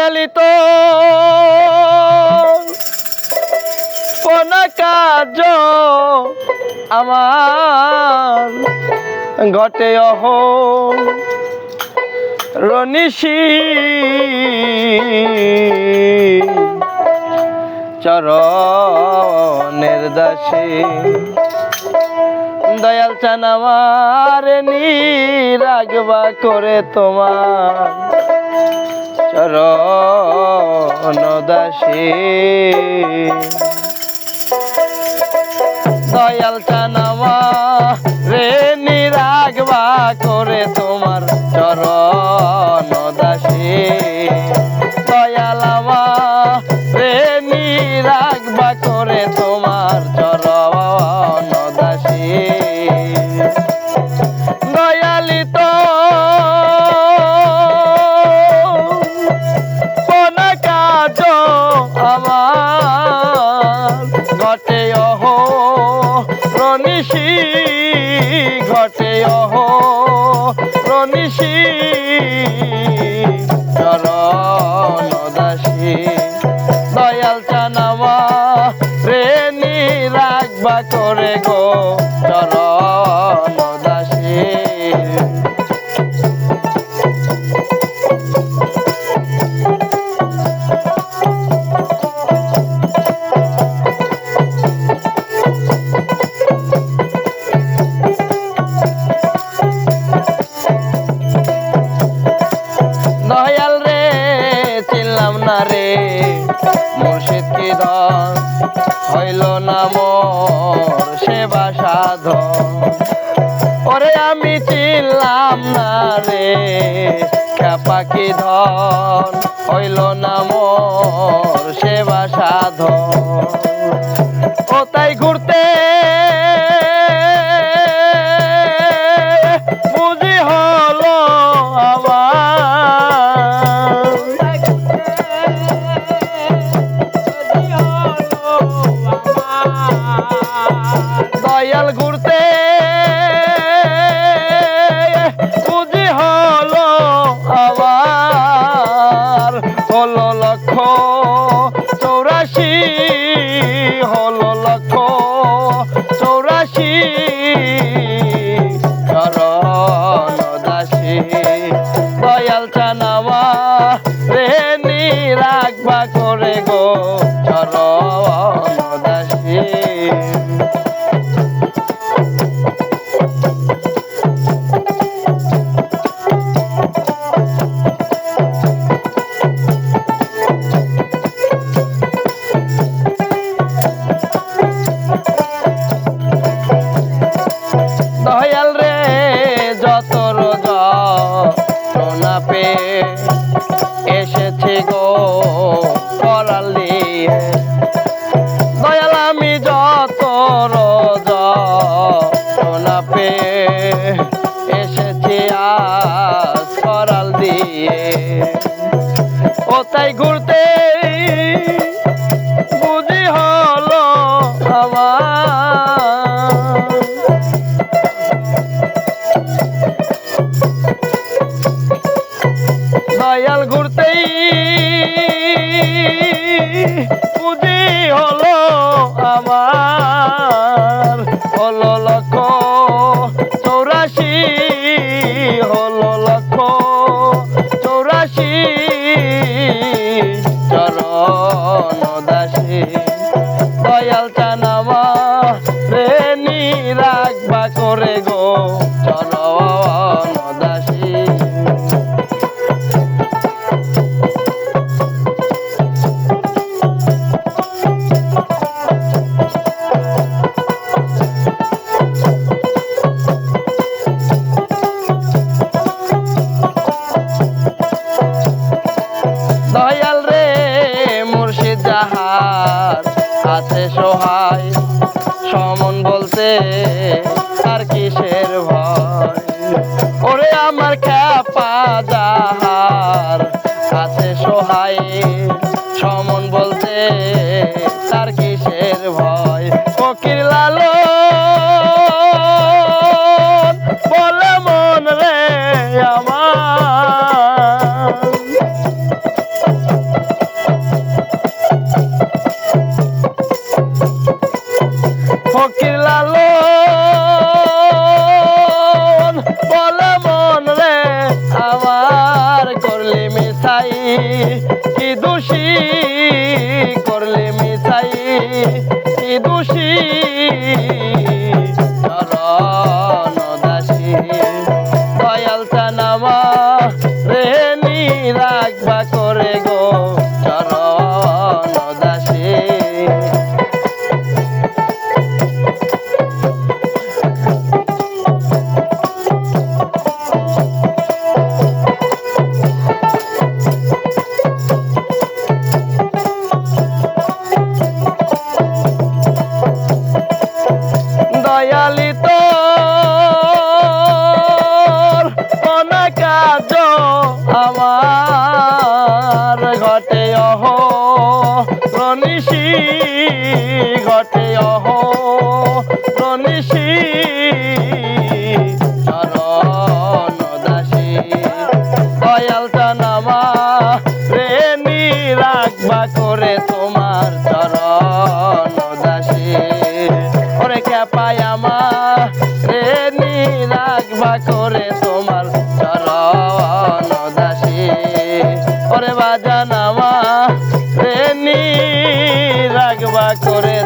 দয়ালি তো কোন কাজ আমার ঘটে অহ রনিশি চরণের দাসে দয়াল চান আমার নিরাগবা করে তোমার চরণ দাসে দয়াল চান আমারে নিরাগবা করে তোমার চরণ দাসে দয়াল আমারে নিরাগবা করে তোমার চরণ দাসে দয়ালি তো কোন কাজ আমার ঘটে অহ রনিশি ঘটে অহ রনিশি চরণ দাসী দয়াল চান আমারে নিরাগবা করে গো চরণ দাসী দয়াল রে চিনলাম না রে মুর্শিদ কি ধন হইল না মোর সেবা সাধন ওরে আমি চিনলাম না রে খ্যাপা কি ধন হইল না মোর সেবা সাধন ও তাই ঘুরতে বুঝি হলো দয়াল ঘুরতে বুঝি হলো আবার হলো 184 হলো 184 চরণ দাসী দয়াল চান আমারে নিরাগবা করে গো চরণ দাসী দয়াল রে যত রোজা সোনা পে এসেছি গো করাল দিয়ে দয়াল আমি যত রোজা সোনা পে এসেছি আজ করাল দিয়ে ও তাই ঘুরতে বুঝি হলো আমার দয়াল ঘুরতেই বুঝি হলো আমার হলো 184 হলো 184 চরণ দাসী দয়াল চান আমারে নিরাগবা করে গো চরণ দাসী দয়াল রে মুর্শিদ যাহার আছে সহায় সমন বলতে আর কিসের ভয় ওরে আমার খ্যাপা যাহার আছে সহায় সমন বলতে তার কিসের ভয় ফকির লালন বলে মন রে আমার মিছাই কি দোষী করলে মিছাই কি দোষী চরণ দাসী দয়াল চানামা রে নি রাখবা করে গো চরণ দাসী দয়ালি তোর অনেক কাজ আমার ঘটে অহ রনিশি ঘটে অহ রনিশি চরণ দাসী দয়াল চানামা রে নি রাখবা করে তোমার চরণ দাসী ওরে খেপায় আমার রে নি রাখবা করে তোমার চরণ দাসী ওরে বাজান আমার রে নি রাখবা করে